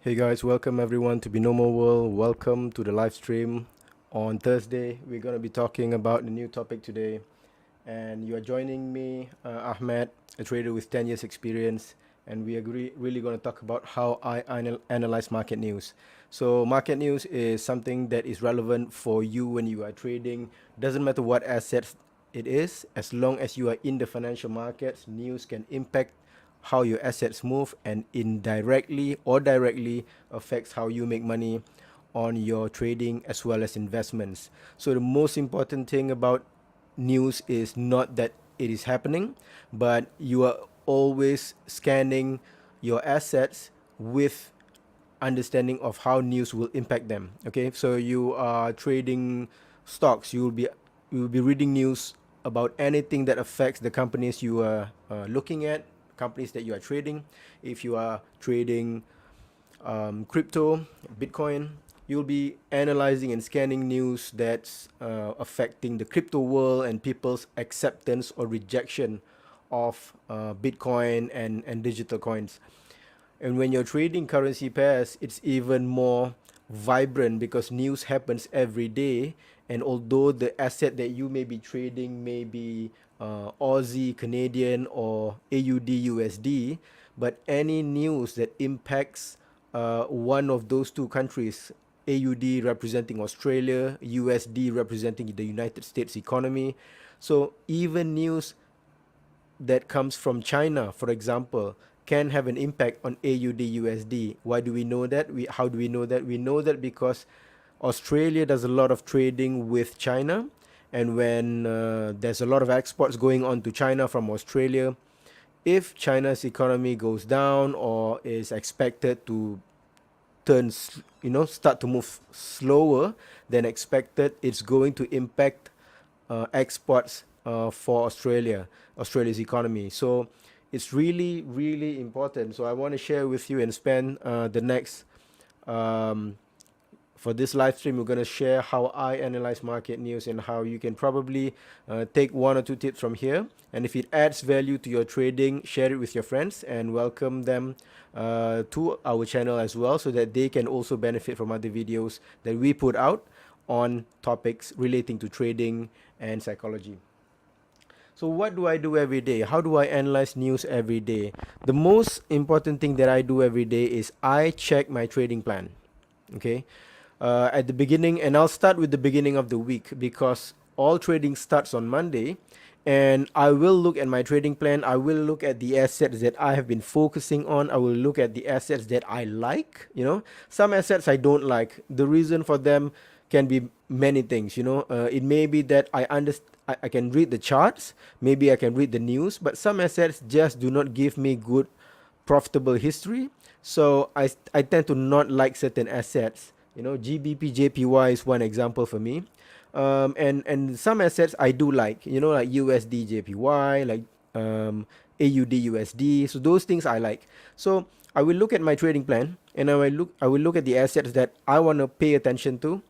Hey guys, welcome everyone to Binomo World. Welcome to the live stream on Thursday. We're going to be talking about the new topic today. And you are joining me, Ahmed, a trader with 10 years experience. And we are really going to talk about how I analyze market news. So market news is something that is relevant for you when you are trading. Doesn't matter what assets it is, as long as you are in the financial markets, news can impact how your assets move and indirectly or directly affects how you make money on your trading as well as investments. So the most important thing about news is not that it is happening, but you are always scanning your assets with understanding of how news will impact them. Okay, so you are trading stocks, you will be reading news about anything that affects the companies you are looking at, companies that you are trading. If you are trading crypto, Bitcoin, you'll be analyzing and scanning news that's affecting the crypto world and people's acceptance or rejection of Bitcoin and digital coins. And when you're trading currency pairs, it's even more vibrant because news happens every day. And although the asset that you may be trading may be Aussie, Canadian, or AUD, USD, but any news that impacts one of those two countries, AUD representing Australia, USD representing the United States economy. So even news that comes from China, for example, can have an impact on AUD USD. Why do we know that? How do we know that? We know that because Australia does a lot of trading with China, and when there's a lot of exports going on to China from Australia, if China's economy goes down or is expected to start to move slower than expected, it's going to impact exports for Australia's economy. So it's really important. So I want to share with you and spend the next um, for this live stream, we're going to share how I analyze market news and how you can probably take one or two tips from here. And if it adds value to your trading, share it with your friends and welcome them to our channel as well so that they can also benefit from other videos that we put out on topics relating to trading and psychology. So what do I do every day? How do I analyze news every day? The most important thing that I do every day is I check my trading plan. Okay, at the beginning, and I'll start with the beginning of the week because all trading starts on Monday, and I will look at my trading plan. I will look at the assets that I have been focusing on. I will look at the assets that I like. Some assets I don't like. The reason for them can be many things. It may be that I can read the charts, maybe I can read the news, but some assets just do not give me good profitable history. So I tend to not like certain assets. GBP, JPY is one example for me. And some assets I do like, like USD, JPY, like AUD, USD. So those things I like. So I will look at my trading plan and I will look at the assets that I want to pay attention to.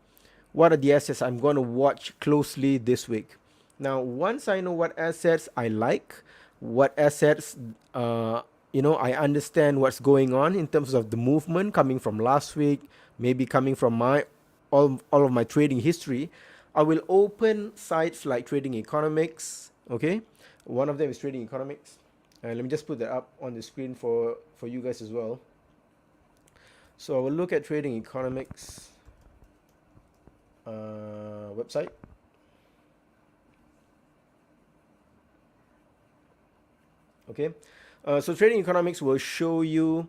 What are the assets I'm going to watch closely this week? Now, once I know what assets I like, what assets, I understand what's going on in terms of the movement coming from last week, maybe coming from my all of my trading history, I will open sites like Trading Economics. Okay, one of them is Trading Economics. Let me just put that up on the screen for you guys as well. So I will look at Trading Economics website. Okay, so Trading Economics will show you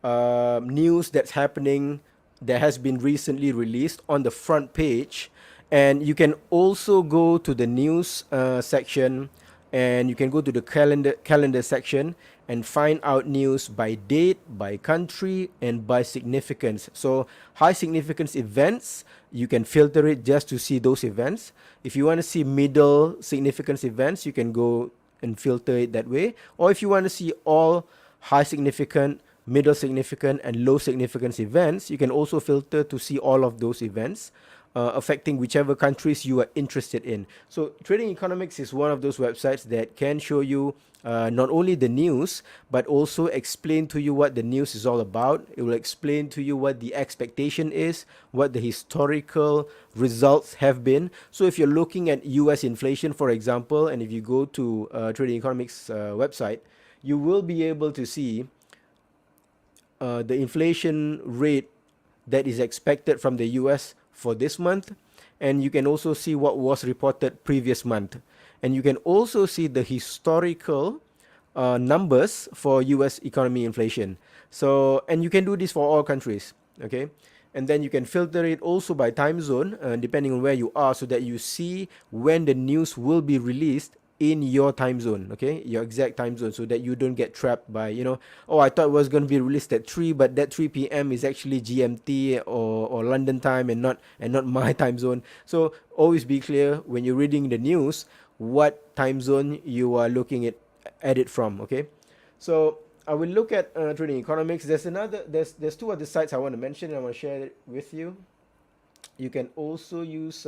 news that's happening that has been recently released on the front page, and you can also go to the news section, and you can go to the calendar section and find out news by date, by country, and by significance. So high significance events, you can filter it just to see those events. If you want to see middle significance events, you can go and filter it that way. Or if you want to see all high significant, middle significant, and low significance events, you can also filter to see all of those events. affecting whichever countries you are interested in. So Trading Economics is one of those websites that can show you not only the news, but also explain to you what the news is all about. It will explain to you what the expectation is, what the historical results have been. So if you're looking at US inflation, for example, and if you go to Trading Economics website, you will be able to see the inflation rate that is expected from the US for this month, and you can also see what was reported previous month, and you can also see the historical numbers for US economy inflation. So, and you can do this for all countries, okay? And then you can filter it also by time zone, depending on where you are, so that you see when the news will be released in your time zone, okay, your exact time zone, so that you don't get trapped by, oh, I thought it was going to be released at 3, but that 3 p.m. is actually GMT or London time, and not my time zone. So always be clear when you're reading the news what time zone you are looking at it from, okay? So I will look at Trading Economics. There's two other sites I want to mention, and I want to share it with you. You can also use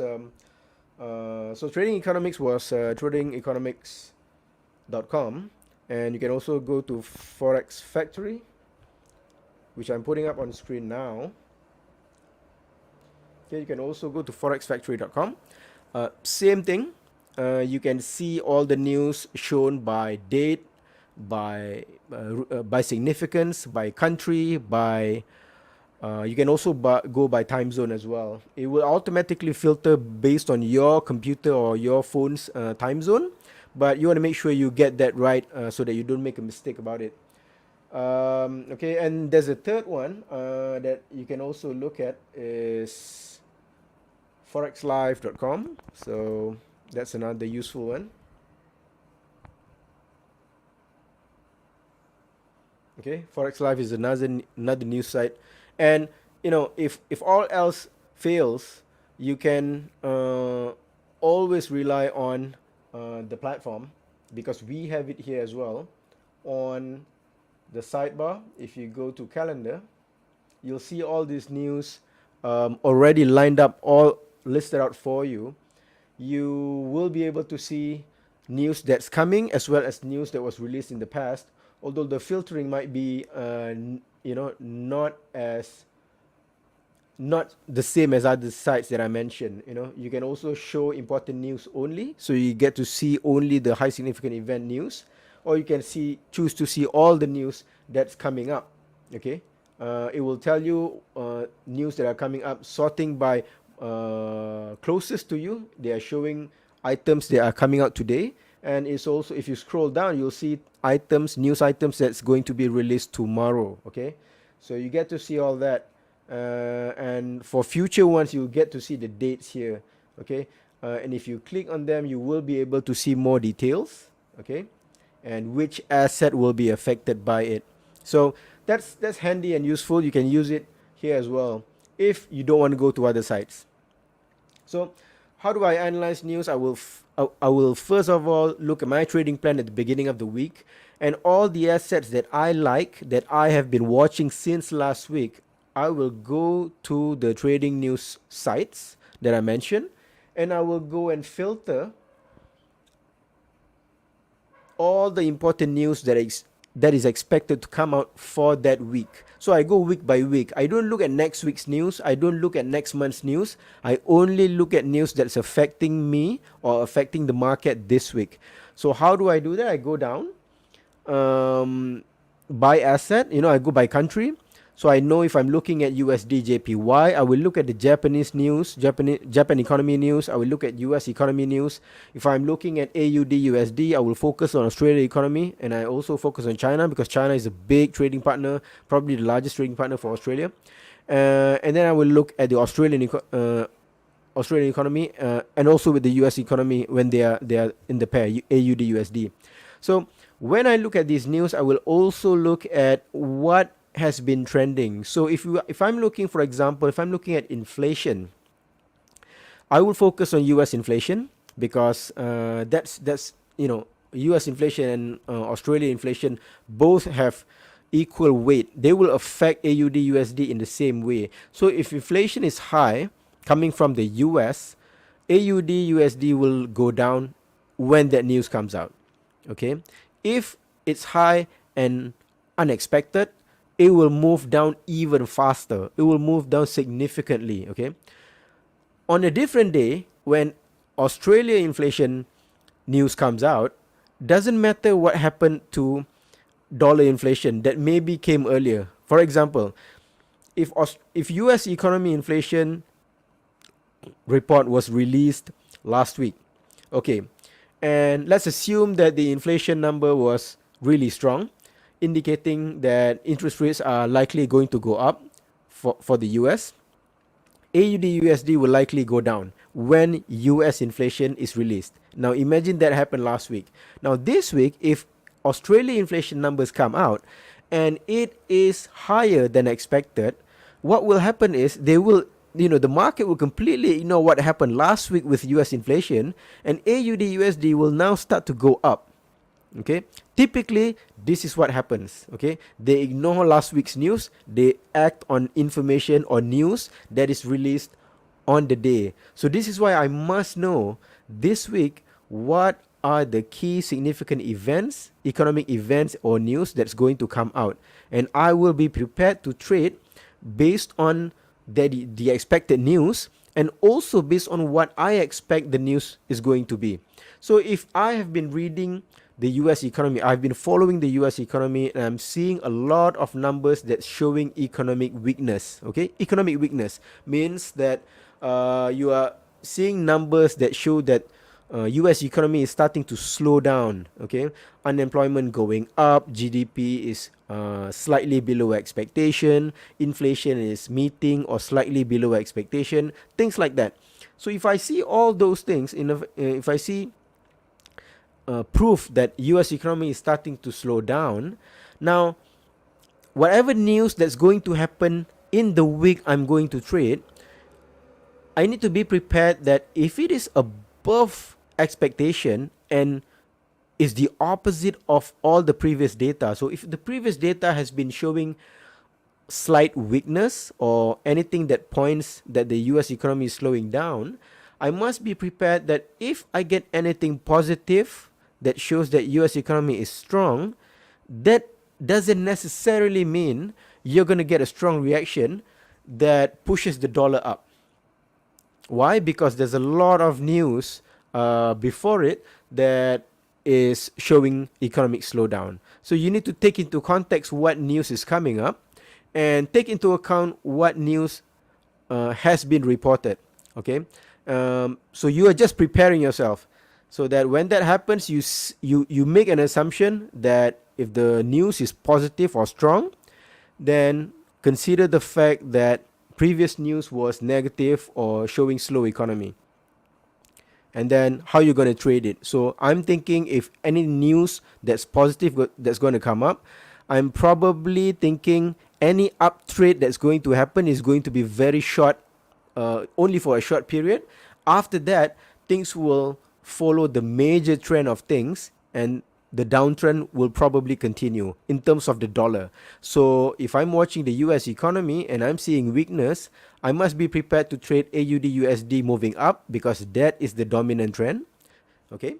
so Trading Economics was tradingeconomics.com, and you can also go to Forex Factory, which I'm putting up on the screen now. Okay, you can also go to forexfactory.com. Same thing. You can see all the news shown by date, by significance, by country, by you can also go by time zone as well. It will automatically filter based on your computer or your phone's time zone, but you want to make sure you get that right so that you don't make a mistake about it. Okay, and there's a third one that you can also look at is forexlive.com. So that's another useful one. Okay, Forex Live is another news site, and if all else fails, you can always rely on the platform, because we have it here as well on the sidebar. If you go to calendar, you'll see all this news already lined up, all listed out for you. You will be able to see news that's coming as well as news that was released in the past, although the filtering might be not the same as other sites that I mentioned. You can also show important news only, so you get to see only the high significant event news, or you can choose to see all the news that's coming up. Okay, it will tell you news that are coming up, sorting by closest to you. They are showing items that are coming out today, and it's also, if you scroll down, you'll see news items that's going to be released tomorrow. Okay, so you get to see all that, and for future ones you'll get to see the dates here. Okay, and if you click on them, you will be able to see more details, okay, and which asset will be affected by it. So that's handy and useful. You can use it here as well if you don't want to go to other sites. So how do I analyze news? I will first of all look at my trading plan at the beginning of the week, and all the assets that I like, that I have been watching since last week, I will go to the trading news sites that I mentioned, and I will go and filter all the important news that is expected to come out for that week. So I go week by week. I don't look at next week's news. I don't look at next month's news. I only look at news that's affecting me or affecting the market this week. So how do I do that? I go down by asset. I go by country. So I know if I'm looking at USD JPY, I will look at the Japanese news, Japan economy news. I will look at US economy news. If I'm looking at AUD USD, I will focus on Australia economy, and I also focus on China, because China is a big trading partner, probably the largest trading partner for Australia. And then I will look at the Australian economy, and also with the US economy when they are in the pair, AUD USD. So when I look at these news, I will also look at what has been trending. So if I'm looking, for example, if I'm looking at inflation, I will focus on US inflation, because that's US inflation and Australia inflation both have equal weight. They will affect AUD USD in the same way. So if inflation is high, coming from the US, AUD USD will go down when that news comes out. Okay, if it's high and unexpected, it will move down even faster. It will move down significantly. Okay, on a different day, when Australia inflation news comes out, doesn't matter what happened to dollar inflation that maybe came earlier. For example, if US economy inflation report was released last week, okay, and let's assume that the inflation number was really strong, indicating that interest rates are likely going to go up for the US. AUD USD will likely go down when US inflation is released. Now imagine that happened last week. Now this week, if Australia inflation numbers come out and it is higher than expected, what will happen is the market will completely ignore what happened last week with US inflation, and AUD USD will now start to go up. Okay, typically this is what happens. Okay, they ignore last week's news, they act on information or news that is released on the day. So this is why I must know this week what are the key significant events, economic events or news that's going to come out, and I will be prepared to trade based on the expected news, and also based on what I expect the news is going to be. So if I have been reading the US economy, I've been following the US economy, and I'm seeing a lot of numbers that's showing economic weakness. Okay, economic weakness means that you are seeing numbers that show that US economy is starting to slow down. Okay, unemployment going up, GDP is slightly below expectation, inflation is meeting or slightly below expectation, things like that. So if I see all those things, if I see proof that US economy is starting to slow down, now whatever news that's going to happen in the week I'm going to trade, I need to be prepared that if it is above expectation and is the opposite of all the previous data, so if the previous data has been showing slight weakness or anything that points that the US economy is slowing down, I must be prepared that if I get anything positive that shows that US economy is strong, that doesn't necessarily mean you're going to get a strong reaction that pushes the dollar up. Why? Because there's a lot of news before it that is showing economic slowdown. So you need to take into context what news is coming up and take into account what news has been reported. Okay, so you are just preparing yourself so that when that happens, you make an assumption that if the news is positive or strong, then consider the fact that previous news was negative or showing slow economy, and then how you're going to trade it. So I'm thinking if any news that's positive that's going to come up, I'm probably thinking any up trade that's going to happen is going to be very short, only for a short period. After that, things will follow the major trend of things, and the downtrend will probably continue in terms of the dollar. So if I'm watching the US economy and I'm seeing weakness, I must be prepared to trade AUD USD moving up because that is the dominant trend. Okay,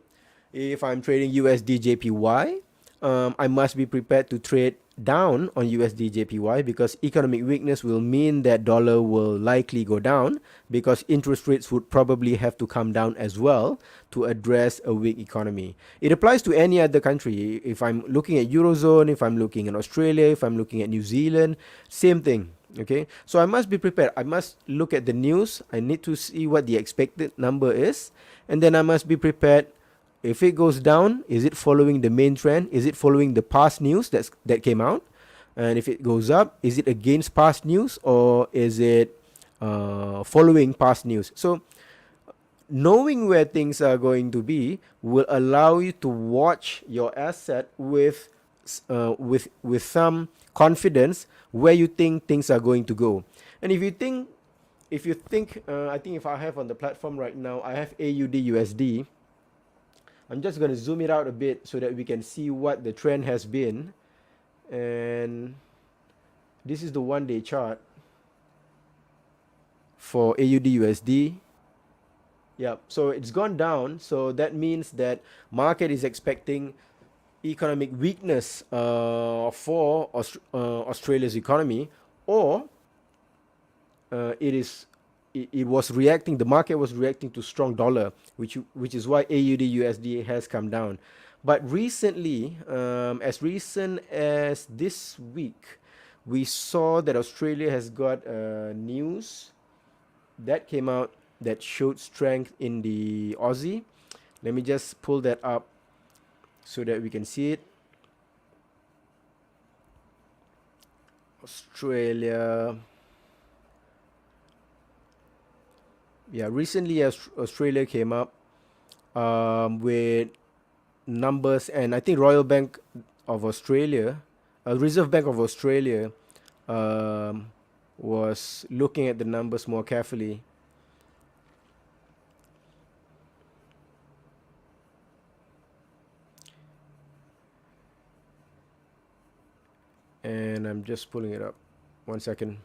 if I'm trading USD JPY, I must be prepared to trade down on USD JPY because economic weakness will mean that dollar will likely go down because interest rates would probably have to come down as well to address a weak economy. It applies to any other country. If I'm looking at Eurozone, if I'm looking at Australia, if I'm looking at New Zealand, same thing. Okay, so I must be prepared. I must look at the news. I need to see what the expected number is, and then I must be prepared. If it goes down, is it following the main trend? Is it following the past news that came out? And if it goes up, is it against past news or is it following past news? So knowing where things are going to be will allow you to watch your asset with some confidence where you think things are going to go. And if you think, I think if I have on the platform right now, I have AUD USD. I'm just going to zoom it out a bit so that we can see what the trend has been. And this is the 1-day chart for AUD USD. Yeah, so it's gone down. So that means that market is expecting economic weakness for Australia's economy, or it is it was reacting. The market was reacting to strong dollar, which is why AUD USD has come down. But recently, as recent as this week, we saw that Australia has got news that came out that showed strength in the Aussie. Let me just pull that up so that we can see it. Australia. Yeah, recently Australia came up with numbers, and I think Royal Bank of Australia, Reserve Bank of Australia, um, was looking at the numbers more carefully. And I'm just pulling it up. 1 second.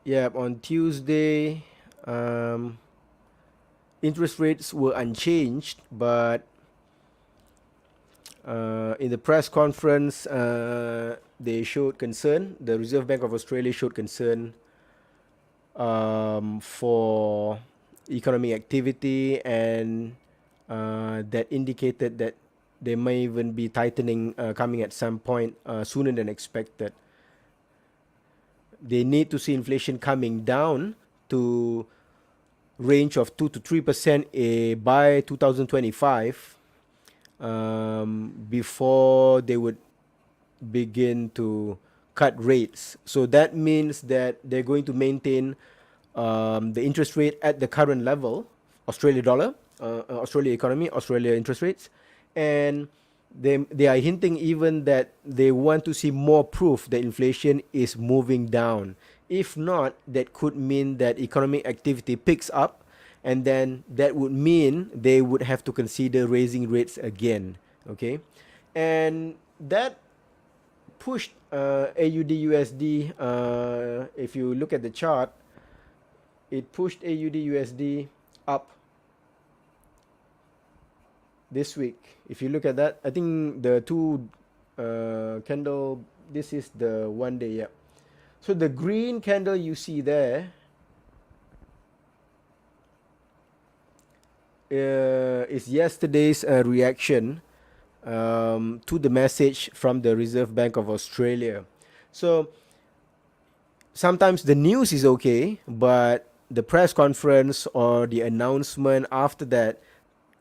Yeah, on Tuesday, um, interest rates were unchanged, but in the press conference, they showed concern. The Reserve Bank of Australia showed concern for economic activity, and that indicated that they may even be tightening coming at some point sooner than expected. They need to see inflation coming down to range of 2 to 3% by 2025 before they would begin to cut rates. So that means that they're going to maintain the interest rate at the current level, Australia dollar, Australia economy, Australia interest rates, and they are hinting even that they want to see more proof that inflation is moving down. If not, that could mean that economic activity picks up, and then that would mean they would have to consider raising rates again. Okay, and that pushed AUD USD. If you look at the chart, it pushed AUD USD up this week. If you look at that, I think the two candle, this is the 1 day, yeah. So the green candle you see there is yesterday's reaction to the message from the Reserve Bank of Australia. So sometimes the news is okay, but the press conference or the announcement after that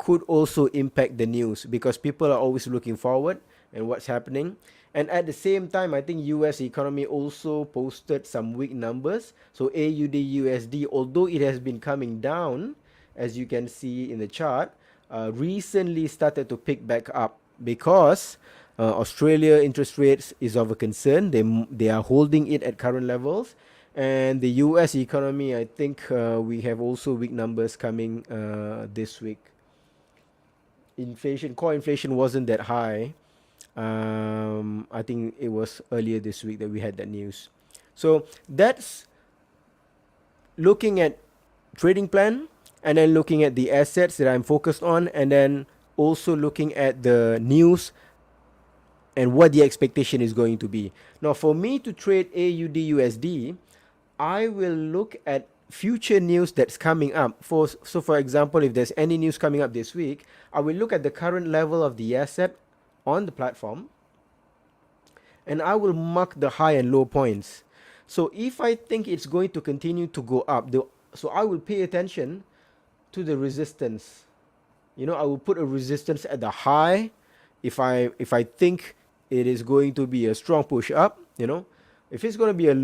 could also impact the news, because people are always looking forward and what's happening. And at the same time, I think US economy also posted some weak numbers. So AUD USD, although it has been coming down, as you can see in the chart, recently started to pick back up, because Australia interest rates is of a concern. They are holding it at current levels, and the US economy, I think we have also weak numbers coming this week. Core inflation wasn't that high. I think it was earlier this week that we had that news. So that's looking at trading plan, and then looking at the assets that I'm focused on, and then also looking at the news and what the expectation is going to be. Now, for me to trade AUD USD, I will look at future news that's coming up. For example, if there's any news coming up this week, I will look at the current level of the asset on the platform, and I will mark the high and low points. So if I think it's going to continue to go up, so I will pay attention to the resistance. I will put a resistance at the high if I think it is going to be a strong push up. If it's going to be a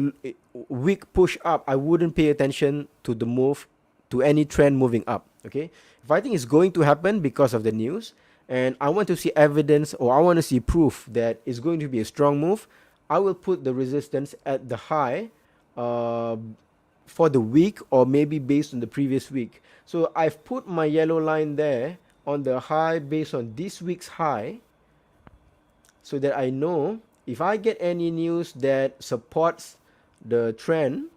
weak push up, I wouldn't pay attention to the move, to any trend moving up. Okay, if I think it's going to happen because of the news, and I want to see evidence, or I want to see proof that it's going to be a strong move, I will put the resistance at the high for the week, or maybe based on the previous week. So I've put my yellow line there on the high based on this week's high, so that I know If I get any news that supports the trend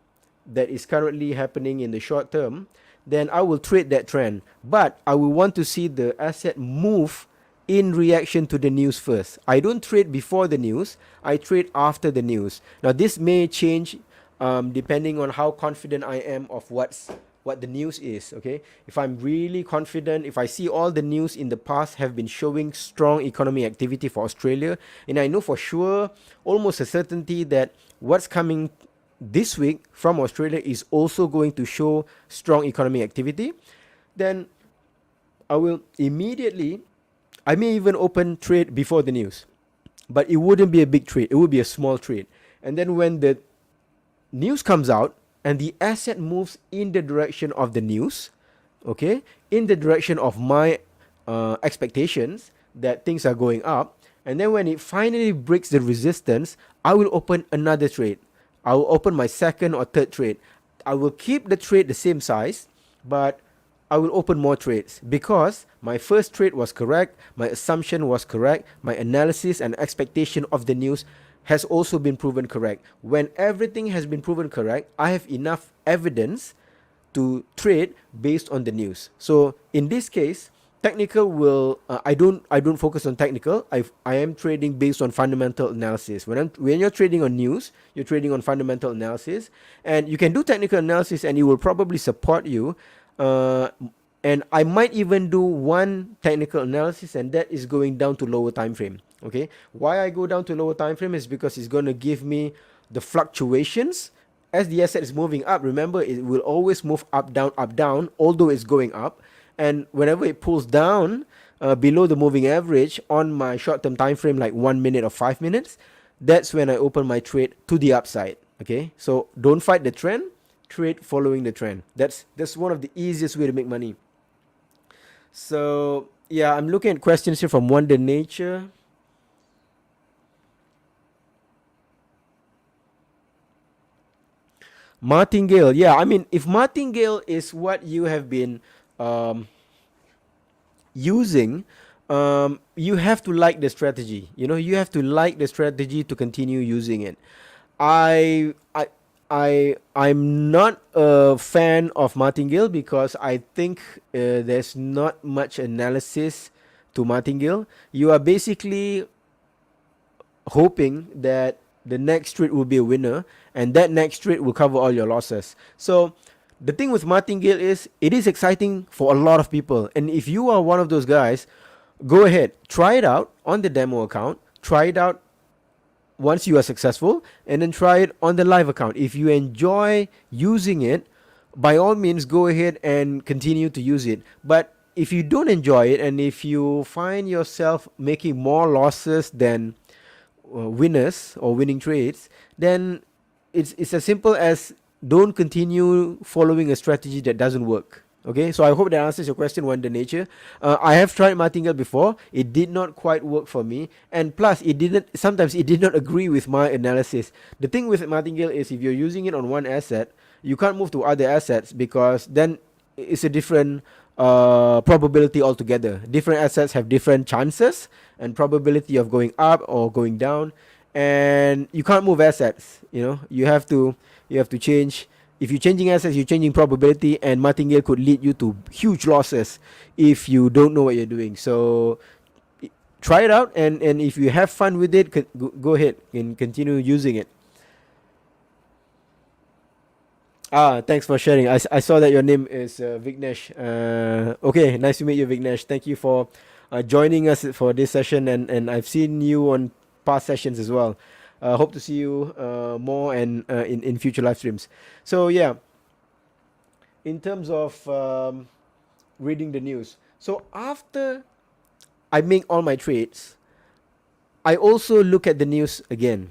that is currently happening in the short term, then I will trade that trend. But I will want to see the asset move in reaction to the news first. I don't trade before the news, I trade after the news. Now, this may change depending on how confident I am of what the news is. Okay, if I'm really confident, if I see all the news in the past have been showing strong economic activity for Australia, and I know for sure, almost a certainty, that what's coming this week from Australia is also going to show strong economic activity, then I will immediately, I may even open trade before the news, but it wouldn't be a big trade, it would be a small trade. And then when the news comes out and the asset moves in the direction of the news, okay, in the direction of my expectations that things are going up, and then when it finally breaks the resistance, I will open another trade. I will open my second or third trade. I will keep the trade the same size, but I will open more trades because my first trade was correct, my assumption was correct, my analysis and expectation of the news has also been proven correct. When everything has been proven correct, I have enough evidence to trade based on the news. So in this case, technical will I don't focus on technical. I am trading based on fundamental analysis. When you're trading on news, you're trading on fundamental analysis, and you can do technical analysis, and it will probably support you. And I might even do one technical analysis, and that is going down to lower time frame. Okay, why I go down to lower time frame is because it's going to give me the fluctuations as the asset is moving up. Remember, it will always move up down, although it's going up. And whenever it pulls down below the moving average on my short-term time frame, like 1 minute or 5 minutes, that's when I open my trade to the upside. Okay, so don't fight the trend, trade following the trend. That's one of the easiest way to make money. So yeah, I'm looking at questions here from Wonder Nature. Martingale, yeah, I mean, if martingale is what you have been um, using, you have to like the strategy. You know, you have to like the strategy to continue using it. I I I'm not a fan of martingale because I think there's not much analysis to martingale. You are basically hoping that the next trade will be a winner and that next trade will cover all your losses. So the thing with martingale is it is exciting for a lot of people, and if you are one of those guys, go ahead, try it out on the demo account, try it out once you are successful, and then try it on the live account. If you enjoy using it, by all means go ahead and continue to use it. But if you don't enjoy it, and if you find yourself making more losses than winners or winning trades, then it's as simple as don't continue following a strategy that doesn't work. Okay, so I hope that answers your question, Wonder Nature. I have tried martingale before. It did not quite work for me, and plus, sometimes it did not agree with my analysis. The thing with martingale is if you're using it on one asset, you can't move to other assets because then it's a different probability altogether. Different assets have different chances and probability of going up or going down, and you can't move assets. You know, you have to change. If you're changing assets, you're changing probability, and martingale could lead you to huge losses if you don't know what you're doing. So try it out, and if you have fun with it, go ahead and continue using it. Thanks for sharing. I saw that your name is Vignesh. Okay, nice to meet you, Vignesh. Thank you for joining us for this session, and I've seen you on past sessions as well. Hope to see you more and in future live streams. So yeah, in terms of reading the news. So after I make all my trades, I also look at the news again.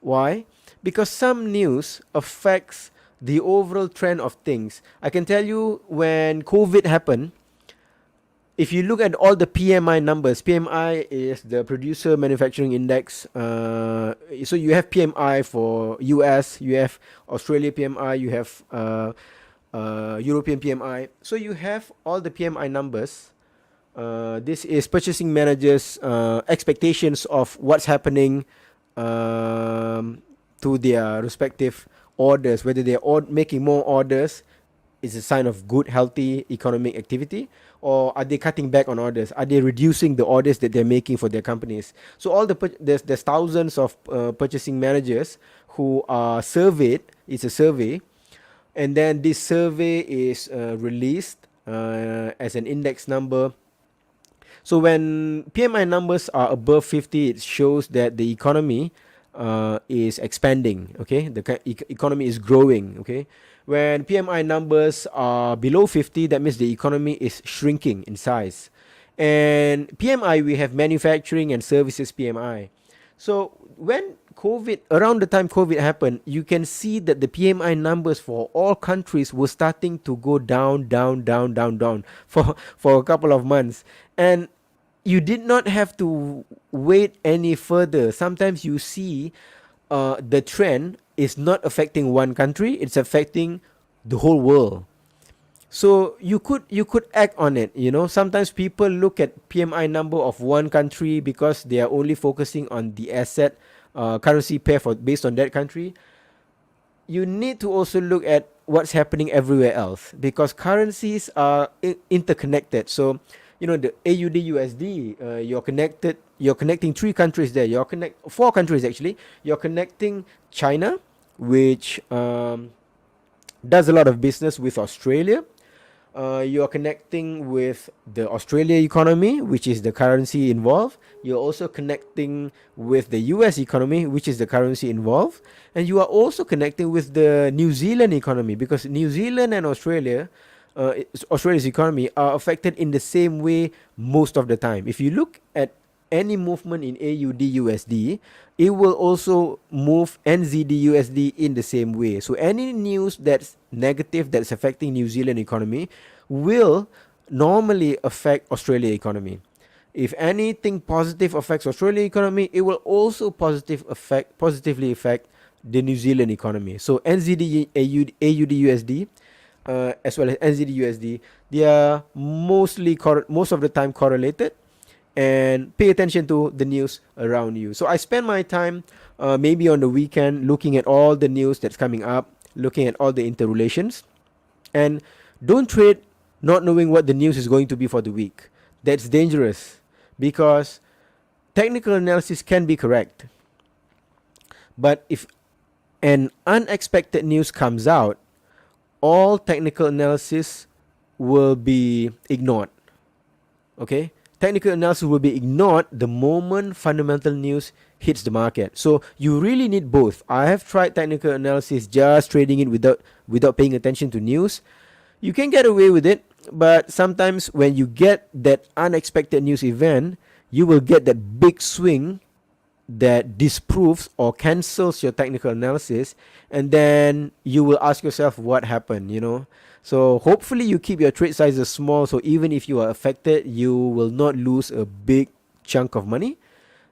Why? Because some news affects the overall trend of things. I can tell you when COVID happened, if you look at all the PMI numbers, PMI is the Producer Manufacturing Index. So you have PMI for US, you have Australia PMI, you have European PMI. So you have all the PMI numbers. This is purchasing managers' expectations of what's happening um, to their respective orders, whether they're making more orders is a sign of good, healthy economic activity, or are they cutting back on orders? Are they reducing the orders that they're making for their companies? So all there's thousands of purchasing managers who are surveyed. It's a survey, and then this survey is released as an index number. So when PMI numbers are above 50, it shows that the economy is expanding. Okay, the economy is growing. Okay, when PMI numbers are below 50, that means the economy is shrinking in size. And PMI, we have manufacturing and services PMI. So when around the time COVID happened, you can see that the PMI numbers for all countries were starting to go down, down, down, down, down for a couple of months. And you did not have to wait any further. Sometimes you see the trend is not affecting one country, it's affecting the whole world. So you could act on it. Sometimes people look at PMI number of one country because they are only focusing on the asset currency pair for based on that country. You need to also look at what's happening everywhere else, because currencies are interconnected. So the AUD USD, you're connecting three countries there. Four countries actually. You're connecting China, which does a lot of business with Australia. You're connecting with the Australia economy, which is the currency involved. You're also connecting with the US economy, which is the currency involved. And you are also connecting with the New Zealand economy, because New Zealand and Australia's economy are affected in the same way most of the time. If you look at any movement in AUD USD, it will also move NZD USD in the same way. So any news that's negative that's affecting New Zealand economy will normally affect Australia economy. If anything positive affects Australia economy, it will also positively affect the New Zealand economy. So NZD AUD USD as well as NZD USD, they are most of the time correlated. And pay attention to the news around you. So I spend my time maybe on the weekend looking at all the news that's coming up, looking at all the interrelations. And don't trade not knowing what the news is going to be for the week. That's dangerous, because technical analysis can be correct, but if an unexpected news comes out, all technical analysis will be ignored. Okay, technical analysis will be ignored the moment fundamental news hits the market. So you really need both. I have tried technical analysis just trading it without paying attention to news. You can get away with it, but sometimes when you get that unexpected news event, you will get that big swing that disproves or cancels your technical analysis, and then you will ask yourself what happened. So hopefully you keep your trade sizes small, so even if you are affected, you will not lose a big chunk of money.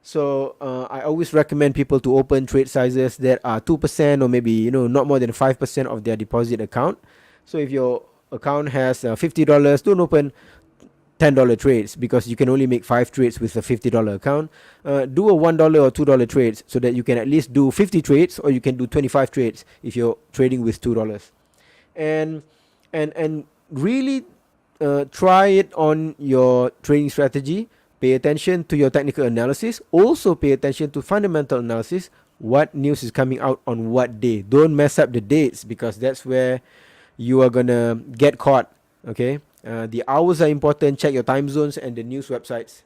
So I always recommend people to open trade sizes that are 2%, or maybe not more than 5% of their deposit account. So if your account has $50, don't open $10 trades, because you can only make 5 trades with a $50 account. Do a $1 or $2 trades, so that you can at least do 50 trades, or you can do 25 trades if you're trading with $2. And really try it on your trading strategy. Pay attention to your technical analysis. Also pay attention to fundamental analysis. What news is coming out on what day. Don't mess up the dates, because that's where you are gonna get caught. Okay, the hours are important. Check your time zones and the news websites.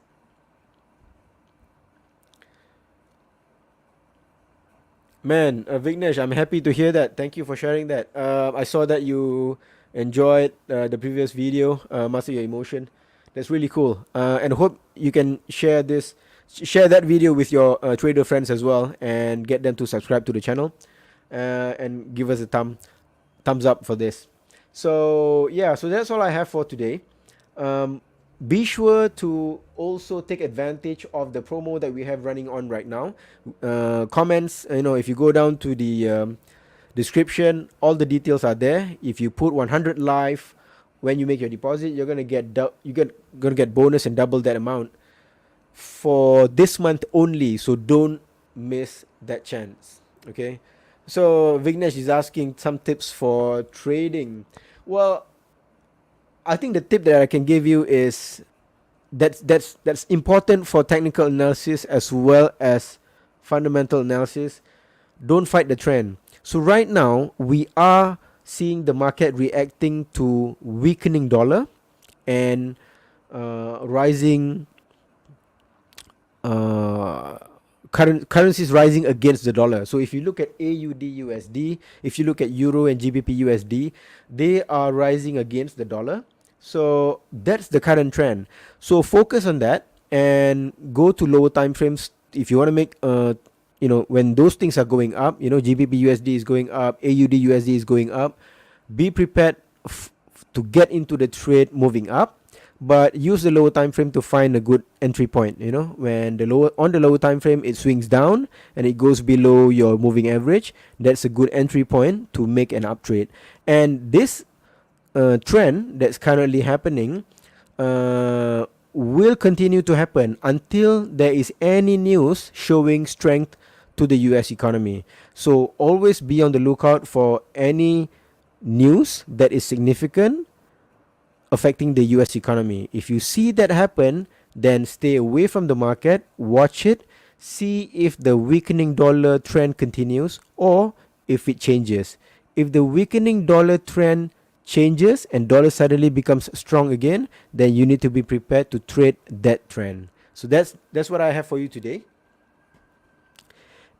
Man, Vignesh, I'm happy to hear that. Thank you for sharing that. I saw that you enjoyed the previous video, Master Your Emotion. That's really cool. And hope you can share that video with your trader friends as well, and get them to subscribe to the channel, and give us a thumbs up for this. So yeah, so that's all I have for today. Be sure to also take advantage of the promo that we have running on right now. Comments, if you go down to the description, all the details are there. If you put 100 live when you make your deposit, you're gonna get bonus and double that amount for this month only. So don't miss that chance. Okay, so Vignesh is asking some tips for trading. Well, I think the tip that I can give you is that's important for technical analysis as well as fundamental analysis. Don't fight the trend. So right now we are seeing the market reacting to weakening dollar and rising uh, currencies rising against the dollar. So if you look at AUD USD, if you look at Euro and GBP USD, they are rising against the dollar. So that's the current trend. So focus on that and go to lower time frames if you want to make when those things are going up, GBP USD is going up, AUD USD is going up, be prepared to get into the trade moving up, but use the lower time frame to find a good entry point. When the lower time frame it swings down and it goes below your moving average, that's a good entry point to make an up trade. And this trend that's currently happening will continue to happen until there is any news showing strength to the US economy. So always be on the lookout for any news that is significant affecting the US economy. If you see that happen, then stay away from the market, watch it, see if the weakening dollar trend continues or if it changes. If the weakening dollar trend changes and dollar suddenly becomes strong again, then you need to be prepared to trade that trend. So that's what I have for you today.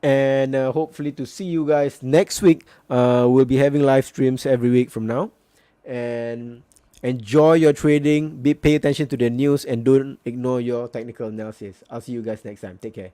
And hopefully to see you guys next week. We'll be having live streams every week from now. And enjoy your trading. Pay attention to the news and don't ignore your technical analysis. I'll see you guys next time. Take care.